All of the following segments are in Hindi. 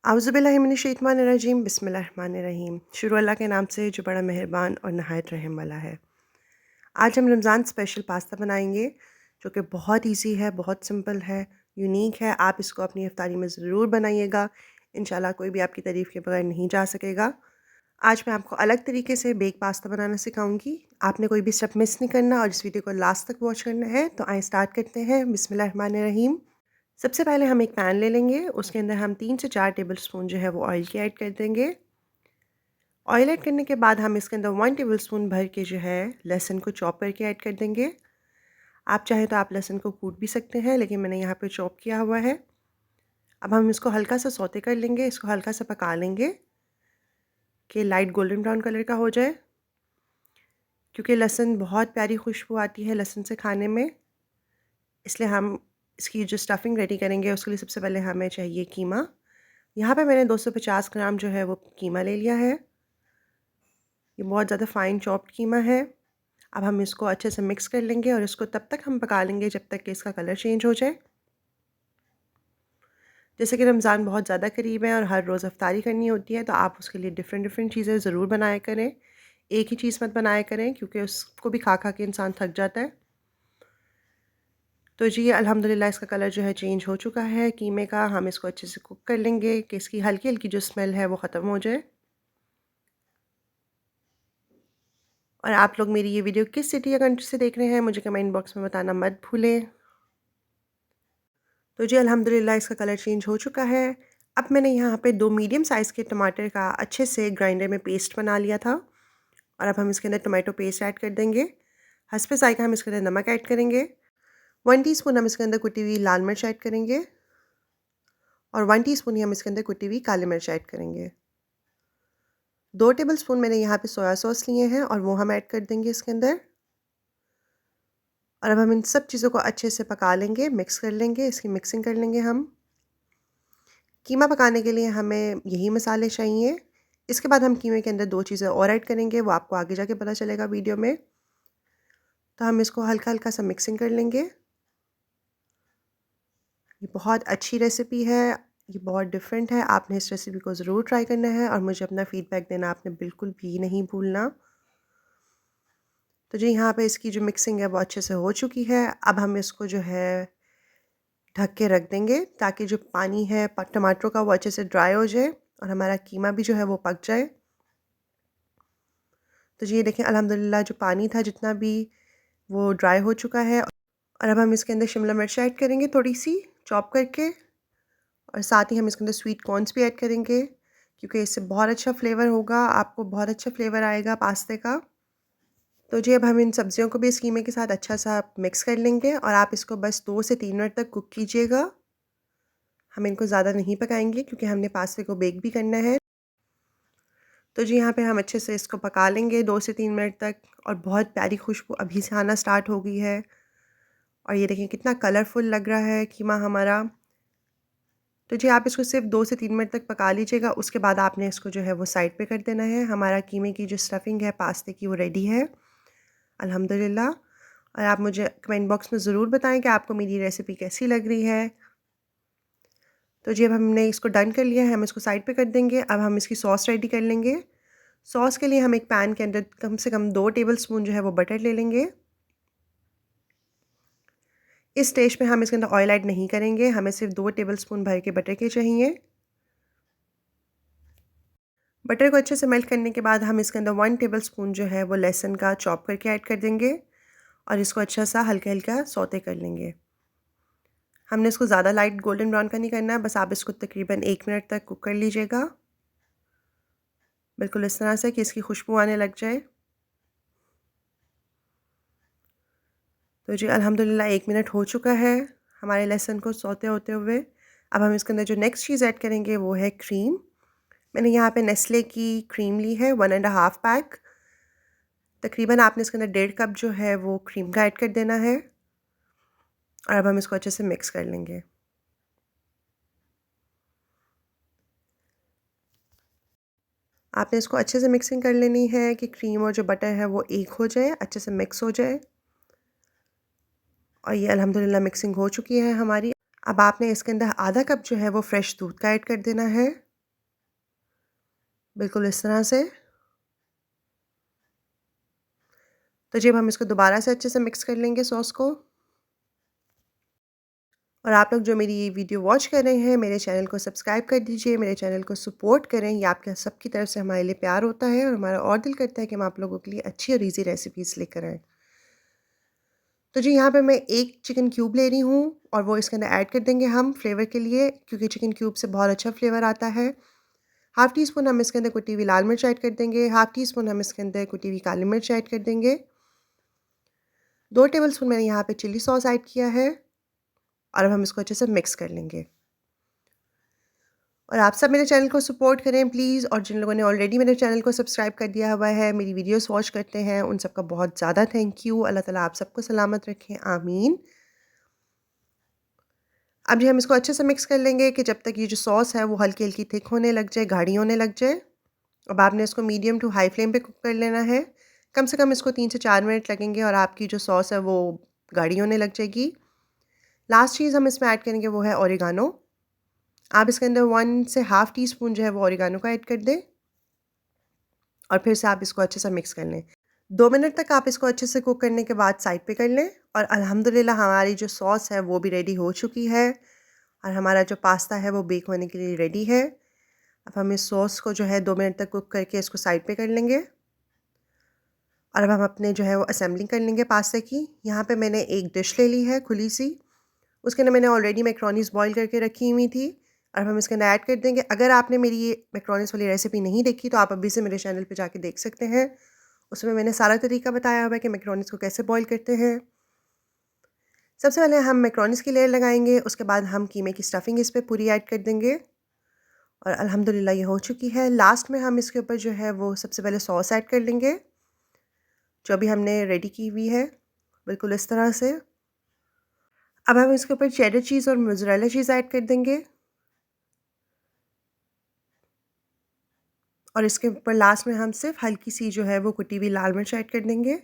आउज़ुबिल्लाहिमिनश्शैतानिर्रजीम बिस्मिल्लाहिर्रहमानिर्रहीम। शुरू अल्लाह के नाम से जो बड़ा मेहरबान और नहायत रहम वाला है। आज हम रमज़ान स्पेशल पास्ता बनाएंगे जो कि बहुत इजी है, बहुत सिंपल है, यूनिक है। आप इसको अपनी इफ्तारी में ज़रूर बनाइएगा। इंशाल्लाह कोई भी आपकी तारीफ़ के बगैर नहीं जा सकेगा। आज मैं आपको अलग तरीके से बेक पास्ता बनाना सिखाऊंगी। आपने कोई भी स्टेप मिस नहीं करना और इस वीडियो को लास्ट तक वॉच करना है। तो आइए स्टार्ट करते हैं। बिस्मिल्लाहिर्रहमानिर्रहीम। सबसे पहले हम एक पैन ले लेंगे, उसके अंदर हम 3 से 4 टेबल स्पून जो है वो ऑयल के ऐड कर देंगे। ऑयल ऐड करने के बाद हम इसके अंदर 1 टेबल स्पून भर के जो है लहसुन को चॉप करके ऐड कर देंगे। आप चाहें तो आप लहसुन को कूट भी सकते हैं, लेकिन मैंने यहाँ पे चॉप किया हुआ है। अब हम इसको हल्का सा सौते कर लेंगे, इसको हल्का सा पका लेंगे कि लाइट गोल्डन ब्राउन कलर का हो जाए। क्योंकि लहसुन बहुत प्यारी खुशबू आती है लहसुन से खाने में, इसलिए हम इसकी जो स्टफ़िंग रेडी करेंगे उसके लिए सबसे पहले हमें चाहिए कीमा। यहाँ पे मैंने 250 ग्राम जो है वो कीमा ले लिया है। ये बहुत ज़्यादा फ़ाइन चॉप्ड कीमा है। अब हम इसको अच्छे से मिक्स कर लेंगे और इसको तब तक हम पका लेंगे जब तक कि इसका कलर चेंज हो जाए। जैसे कि रमज़ान बहुत ज़्यादा करीब है और हर रोज़ इफ्तारी करनी होती है, तो आप उसके लिए डिफ़रेंट चीज़ें ज़रूर बनाया करें। एक ही चीज़ मत बनाया करें क्योंकि उसको भी खा खा के इंसान थक जाता है। तो जी अल्हम्दुलिल्लाह इसका कलर जो है चेंज हो चुका है कीमे का। हम इसको अच्छे से कुक कर लेंगे कि इसकी हल्की हल्की जो स्मेल है वो ख़त्म हो जाए। और आप लोग मेरी ये वीडियो किस सिटी या कंट्री से देख रहे हैं मुझे कमेंट बॉक्स में बताना मत भूलें। तो जी अल्हम्दुलिल्लाह इसका कलर चेंज हो चुका है। अब मैंने यहाँ पे 2 मीडियम साइज़ के टमाटर का अच्छे से ग्राइंडर में पेस्ट बना लिया था। और अब हम इसके अंदर टोमेटो पेस्ट ऐड कर देंगे। हस्बे ज़ायक़ा हम इसके अंदर नमक ऐड करेंगे। 1 टीस्पून हम इसके अंदर कुटी हुई लाल मिर्च ऐड करेंगे और 1 टीस्पून ही हम इसके अंदर कुटी हुई काली मिर्च ऐड करेंगे। 2 टेबल स्पून मैंने यहाँ पे सोया सॉस लिए हैं और वो हम ऐड कर देंगे इसके अंदर। और अब हम इन सब चीज़ों को अच्छे से पका लेंगे, मिक्स कर लेंगे, इसकी मिक्सिंग कर लेंगे हम। कीमा पकाने के लिए हमें यही मसाले चाहिए। इसके बाद हम कीमे के अंदर 2 चीज़ें और ऐड करेंगे, वो आपको आगे जाके पता चलेगा वीडियो में। तो हम इसको हल्का-हल्का सा मिक्सिंग कर लेंगे। ये बहुत अच्छी रेसिपी है, ये बहुत डिफरेंट है। आपने इस रेसिपी को ज़रूर ट्राई करना है और मुझे अपना फ़ीडबैक देना आपने बिल्कुल भी नहीं भूलना। तो जी यहाँ पे इसकी जो मिक्सिंग है वो अच्छे से हो चुकी है। अब हम इसको जो है ढक के रख देंगे ताकि जो पानी है टमाटरों का वो अच्छे से ड्राई हो जाए और हमारा कीमा भी जो है वो पक जाए। तो जी ये देखें अल्हम्दुलिल्लाह जो पानी था जितना भी वो ड्राई हो चुका है। और अब हम इसके अंदर शिमला मिर्च ऐड करेंगे थोड़ी सी चॉप करके, और साथ ही हम इसके अंदर स्वीट कॉर्न्स भी ऐड करेंगे क्योंकि इससे बहुत अच्छा फ्लेवर होगा, आपको बहुत अच्छा फ्लेवर आएगा पास्ते का। तो जी अब हम इन सब्जियों को भी इस कीमे के साथ अच्छा सा मिक्स कर लेंगे और आप इसको बस 2 से 3 मिनट तक कुक कीजिएगा। हम इनको ज़्यादा नहीं पकाएंगे क्योंकि हमने पास्ते को बेक भी करना है। तो जी यहाँ पे हम अच्छे से इसको पका लेंगे 2 से 3 मिनट तक और बहुत प्यारी खुशबू अभी से आना स्टार्ट हो गई है। और ये देखें कितना कलरफुल लग रहा है कीमा हमारा। तो जी आप इसको सिर्फ 2 से 3 मिनट तक पका लीजिएगा, उसके बाद आपने इसको जो है वो साइड पे कर देना है। हमारा कीमे की जो स्टफ़िंग है पास्ते की वो रेडी है अल्हम्दुलिल्लाह। और आप मुझे कमेंट बॉक्स में ज़रूर बताएं कि आपको मेरी रेसिपी कैसी लग रही है। तो जी अब हमने इसको डन कर लिया है, हम इसको साइड पे कर देंगे। अब हम इसकी सॉस रेडी कर लेंगे। सॉस के लिए हम एक पैन के अंदर कम से कम 2 टेबल स्पून जो है वो बटर ले लेंगे। इस स्टेज पे हम इसके अंदर ऑयल ऐड नहीं करेंगे, हमें सिर्फ 2 टेबल स्पून भर के बटर के चाहिए। बटर को अच्छे से मेल्ट करने के बाद हम इसके अंदर 1 टेबल स्पून जो है वो लहसुन का चॉप करके ऐड कर देंगे और इसको अच्छा सा हल्का-हल्का सौते कर लेंगे। हमने इसको ज़्यादा लाइट गोल्डन ब्राउन का नहीं करना है, बस आप इसको तकरीबन 1 मिनट तक कुक कर लीजिएगा। बिल्कुल इस तरह से कि इसकी खुशबू आने लग जाए। तो जी अल्हम्दुलिल्लाह 1 मिनट हो चुका है हमारे लहसुन को सौते होते हुए। अब हम इसके अंदर जो नेक्स्ट चीज़ ऐड करेंगे वो है क्रीम। मैंने यहाँ पे नेस्ले की क्रीम ली है 1 एंड हाफ़ पैक। तकरीबन आपने इसके अंदर 1.5 कप जो है वो क्रीम का ऐड कर देना है और अब हम इसको अच्छे से मिक्स कर लेंगे। आपने इसको अच्छे से मिक्सिंग कर लेनी है कि क्रीम और जो बटर है वो एक हो जाए, अच्छे से मिक्स हो जाए। और ये अल्हम्दुलिल्लाह मिक्सिंग हो चुकी है हमारी। अब आपने इसके अंदर आधा कप जो है वो फ्रेश दूध का ऐड कर देना है। बिल्कुल इस तरह से। तो जब हम इसको दोबारा से अच्छे से मिक्स कर लेंगे सॉस को। और आप लोग जो मेरी ये वीडियो वॉच कर रहे हैं, मेरे चैनल को सब्सक्राइब कर दीजिए, मेरे चैनल को सपोर्ट करें। ये आपके सबकी तरफ से हमारे लिए प्यार होता है और हमारा और दिल करता है कि हम आप लोगों के लिए अच्छी और ईज़ी रेसिपीज़ लेकर आएँ। तो जी यहाँ पे मैं 1 चिकन क्यूब ले रही हूँ और वो इसके अंदर ऐड कर देंगे हम फ्लेवर के लिए, क्योंकि चिकन क्यूब से बहुत अच्छा फ्लेवर आता है। हाफ़ टी स्पून हम इसके अंदर कुटी हुई लाल मिर्च ऐड कर देंगे, हाफ़ टी स्पून हम इसके अंदर कुटी हुई काली मिर्च ऐड कर देंगे। 2 टेबलस्पून मैंने यहाँ पे चिली सॉस ऐड किया है और अब हम इसको अच्छे से मिक्स कर लेंगे। और आप सब मेरे चैनल को सपोर्ट करें प्लीज़, और जिन लोगों ने ऑलरेडी मेरे चैनल को सब्सक्राइब कर दिया हुआ है, मेरी वीडियोस वॉच करते हैं, उन सबका बहुत ज़्यादा थैंक यू। अल्लाह ताला आप सबको सलामत रखें, आमीन। अब जो हम इसको अच्छे से मिक्स कर लेंगे कि जब तक ये जो सॉस है वो हल्की-हल्की थिक होने लग जाए, गाढ़ी होने लग जाए। अब आपने इसको मीडियम टू हाई फ्लेम पे कुक कर लेना है। कम से कम इसको 3 से 4 मिनट लगेंगे और आपकी जो सॉस है वो गाढ़ी होने लग जाएगी। लास्ट चीज़ हम इसमें ऐड करेंगे वो है ओरिगानो। आप इसके अंदर 1 से हाफ़ टी स्पून जो है वो ओरिगानो का ऐड कर दें और फिर से आप इसको अच्छे से मिक्स कर लें। 2 मिनट तक आप इसको अच्छे से कुक करने के बाद साइड पे कर लें और अल्हम्दुलिल्लाह हमारी जो सॉस है वो भी रेडी हो चुकी है और हमारा जो पास्ता है वो बेक होने के लिए रेडी है। अब हम इस सॉस को जो है 2 मिनट तक कुक करके इसको साइड पे कर लेंगे और अब हम अपने जो है वो असेंबलिंग कर लेंगे पास्ता की। यहाँ पे मैंने एक डिश ले ली है खुली सी, उसके अंदर मैंने ऑलरेडी मैक्रोनीज़ बॉयल करके रखी हुई थी और हम इसके अंदर ऐड कर देंगे। अगर आपने मेरी ये मैक्रोनीज़ वाली रेसिपी नहीं देखी तो आप अभी से मेरे चैनल पे जाके देख सकते हैं। उसमें मैंने सारा तरीका बताया हुआ है कि मैक्रोनीज़ को कैसे बॉयल करते हैं। सबसे पहले हम मैक्रोनीज़ की लेयर लगाएँगे, उसके बाद हम कीमे की स्टफिंग इस पे पूरी ऐड कर देंगे और अल्हम्दुलिल्लाह ये हो चुकी है। लास्ट में हम इसके ऊपर जो है वो सबसे पहले सॉस ऐड कर लेंगे, जो अभी हमने रेडी की हुई है, बिल्कुल इस तरह से। अब हम इसके ऊपर चेडर चीज़ और मोज़रेला चीज़ ऐड कर देंगे और इसके ऊपर लास्ट में हम सिर्फ हल्की सी जो है वो कुटी हुई लाल मिर्च ऐड कर देंगे।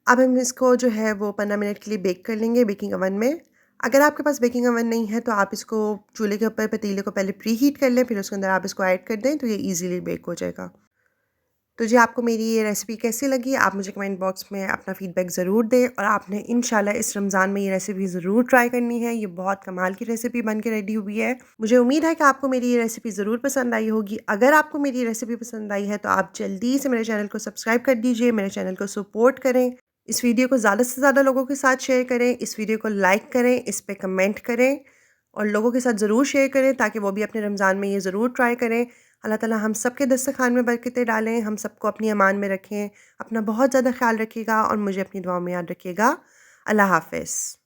अब हम इसको जो है वो 15 मिनट के लिए बेक कर लेंगे बेकिंग ओवन में। अगर आपके पास बेकिंग ओवन नहीं है तो आप इसको चूल्हे के ऊपर पतीले को पहले प्री हीट कर लें, फिर उसके अंदर आप इसको ऐड कर दें तो ये ईज़िली बेक हो जाएगा। तो जी आपको मेरी ये रेसिपी कैसी लगी, आप मुझे कमेंट बॉक्स में अपना फ़ीडबैक ज़रूर दें और आपने इंशाल्लाह इस रमज़ान में ये रेसिपी ज़रूर ट्राई करनी है। ये बहुत कमाल की रेसिपी बन के रेडी हुई है। मुझे उम्मीद है कि आपको मेरी ये रेसिपी ज़रूर पसंद आई होगी। अगर आपको मेरी ये रेसिपी पसंद आई है तो आप जल्दी से मेरे चैनल को सब्सक्राइब कर दीजिए, मेरे चैनल को सपोर्ट करें। इस वीडियो को ज़्यादा से ज़्यादा लोगों के साथ शेयर करें, इस वीडियो को लाइक करें, इस पे कमेंट करें और लोगों के साथ ज़रूर शेयर करें ताकि वो भी अपने रमज़ान में ये ज़रूर ट्राई करें। अल्लाह ताला हम सबके दस्तरखान में बरकतें डालें, हम सबको अपनी अमान में रखें। अपना बहुत ज़्यादा ख़्याल रखिएगा और मुझे अपनी दुआओं में याद रखिएगा। अल्लाह हाफ़िज़।